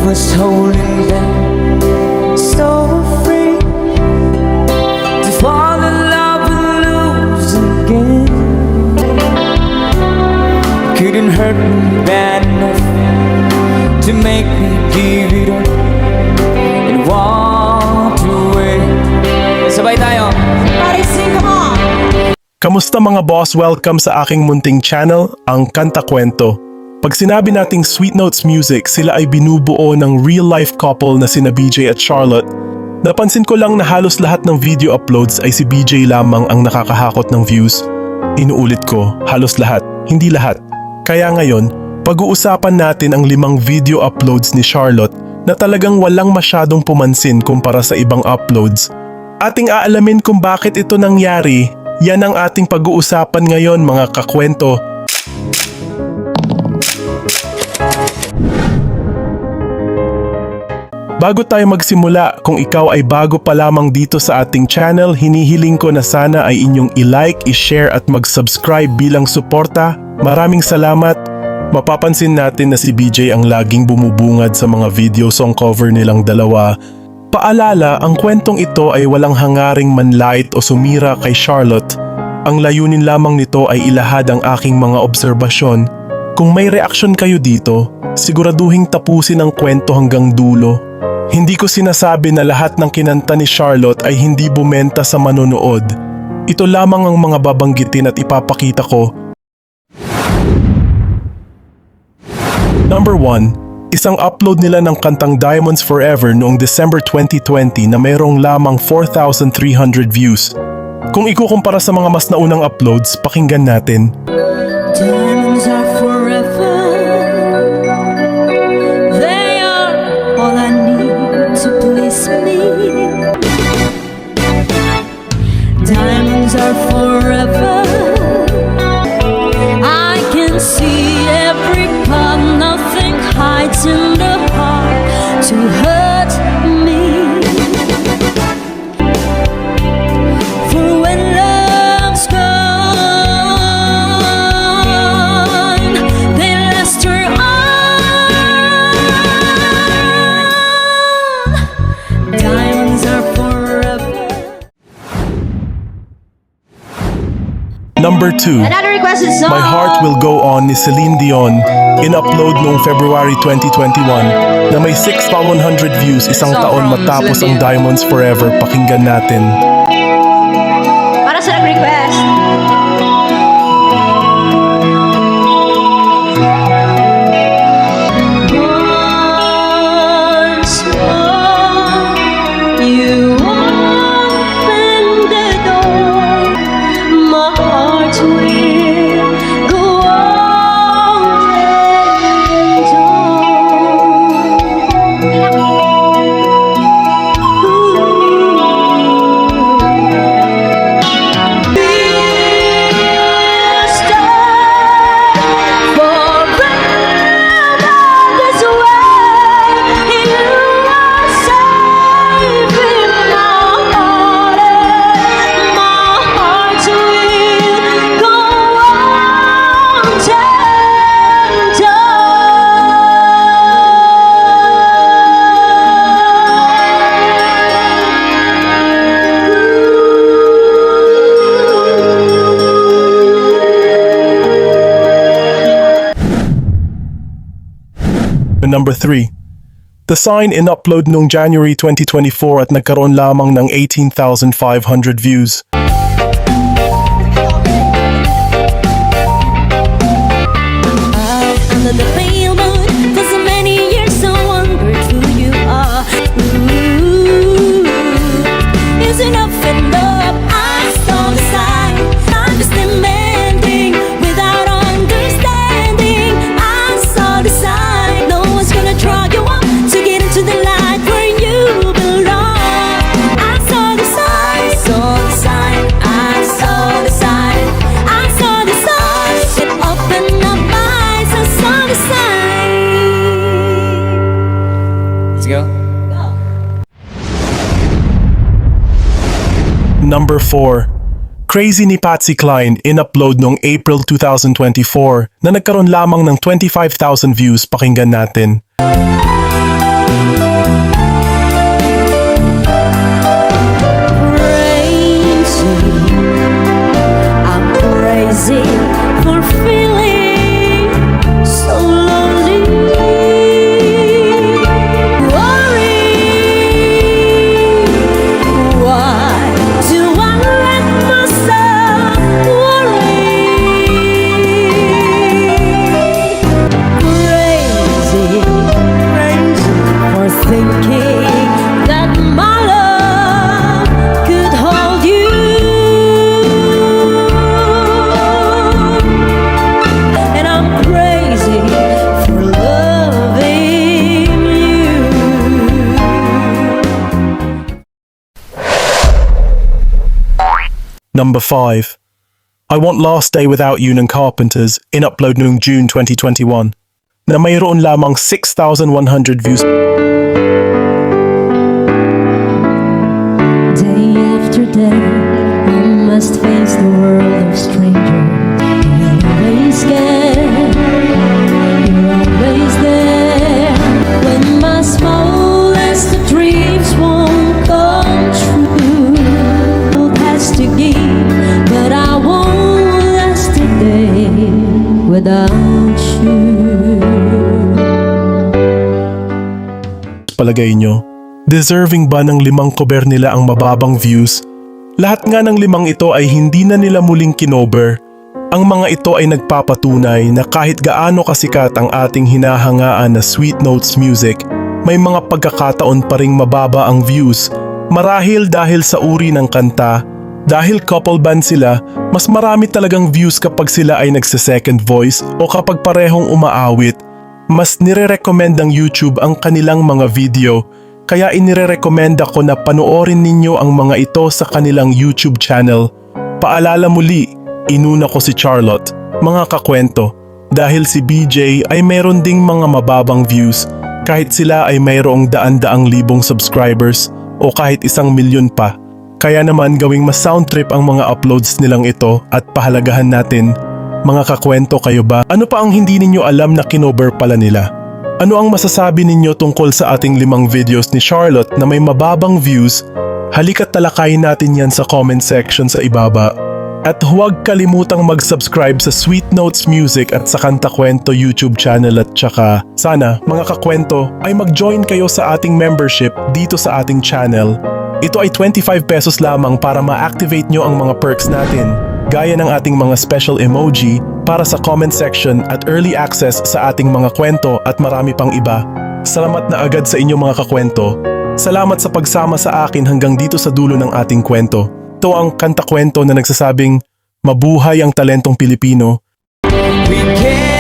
was holding back, so afraid to fall in love and lose again. Couldn't hurt me bad enough to make me give it up and walk away. Sabay tayo. Everybody sing, come on! Kamusta mga boss? Welcome sa aking munting channel, ang Kanta Kwento. Pag sinabi nating Sweet Notes Music, sila ay binubuo ng real-life couple na sina BJ at Charlotte. Napansin ko lang na halos lahat ng video uploads ay si BJ lamang ang nakakahakot ng views. Inuulit ko, halos lahat, hindi lahat. Kaya ngayon, pag-uusapan natin ang 5 video uploads ni Charlotte na talagang walang masyadong pumansin kumpara sa ibang uploads. Ating aalamin kung bakit ito nangyari. Yan ang ating pag-uusapan ngayon mga kakwento. Bago tayo magsimula, kung ikaw ay bago pa lamang dito sa ating channel, hinihiling ko na sana ay inyong i-like, i-share at mag-subscribe bilang suporta. Maraming salamat. Mapapansin natin na si BJ ang laging bumubungad sa mga video song cover nilang dalawa. Paalala, ang kwentong ito ay walang hangaring manlait o sumira kay Charlotte. Ang layunin lamang nito ay ilahad ang aking mga obserbasyon. Kung may reaksyon kayo dito, siguraduhin tapusin ang kwento hanggang dulo. Hindi ko sinasabi na lahat ng kinanta ni Charlotte ay hindi bumenta sa manonood. Ito lamang ang mga babanggitin at ipapakita ko. Number 1. Isang upload nila ng kantang Diamonds Forever noong December 2020 na mayroong lamang 4,300 views. Kung ikukumpara sa mga mas naunang uploads, pakinggan natin. Diamonds are forever. They are all I need to please me. Diamonds are forever. I can see every part, nothing hides in the heart to hurt me. For when love's gone, they luster on. Diamonds are forever. Number 2. Another requested song. My Heart Will Go On ni Celine Dion, in-upload noong February 2021 na may 6,100 views isang taon matapos ang Diamonds Forever. Pakinggan natin. Para sa nag-request. Once more, you open the door. My heart will go on and on. We'll stay forever this way. You are safe in my heart, and my heart will go on Number 3. The Sign, in-upload noong January 2024 at nagkaroon lamang ng 18,500 views. Under the pale moon, for so many years I wondered who you are. Ooh, is enough enough? I saw the sign. I'm just demanding without understanding. I saw the sign. No one's gonna draw you up to get into the light where you belong. I saw the sign. Saw the sign. I saw the sign. I saw the sign. It opened up my eyes. I saw the sign. Let's go. Number 4. Crazy ni Patsy Cline, in-upload noong April 2024 na nagkaroon lamang ng 25,000 views. Pakinggan natin. Number 5. I Want Last Day Without You ng Carpenters, in-upload noong June 2021, na mayroon lamang 6,100 views. Day after day, I must face the world of strangers. You're always scared, you're always there. When my smallest of dreams won't come true, hope has to give, but I won't last a day without you. Palagay nyo, deserving ba ng 5 cover nila ang mababang views? Lahat nga ng 5 ito ay hindi na nila muling kinover. Ang mga ito ay nagpapatunay na kahit gaano kasikat ang ating hinahangaan na Sweet Notes Music, may mga pagkakataon pa ring mababa ang views. Marahil dahil sa uri ng kanta, dahil couple band sila, mas marami talagang views kapag sila ay nagse-second voice o kapag parehong umaawit. Mas nire-recommend ng YouTube ang kanilang mga video, kaya inire-recommend ako na panoorin ninyo ang mga ito sa kanilang YouTube channel. Paalala muli, inuna ko si Charlotte, mga kakwento, dahil si BJ ay meron ding mga mababang views kahit sila ay mayroong daan-daang libong subscribers o kahit 1,000,000 pa. Kaya naman gawing mas sound trip ang mga uploads nilang ito at pahalagahan natin. Mga kakwento, kayo ba? Ano pa ang hindi ninyo alam na kinover pala nila? Ano ang masasabi ninyo tungkol sa ating 5 videos ni Charlotte na may mababang views? Halika't talakayin natin yan sa comment section sa ibaba. At huwag kalimutang mag-subscribe sa Sweet Notes Music at sa Kanta Kwento YouTube channel at tsaka sana mga kakwento ay mag-join kayo sa ating membership dito sa ating channel. Ito ay 25 pesos lamang para ma-activate nyo ang mga perks natin, gaya ng ating mga special emoji para sa comment section at early access sa ating mga kwento at marami pang iba. Salamat na agad sa inyong mga kakwento. Salamat sa pagsama sa akin hanggang dito sa dulo ng ating kwento. Ito ang Kanta Kwento na nagsasabing, mabuhay ang talentong Pilipino. We can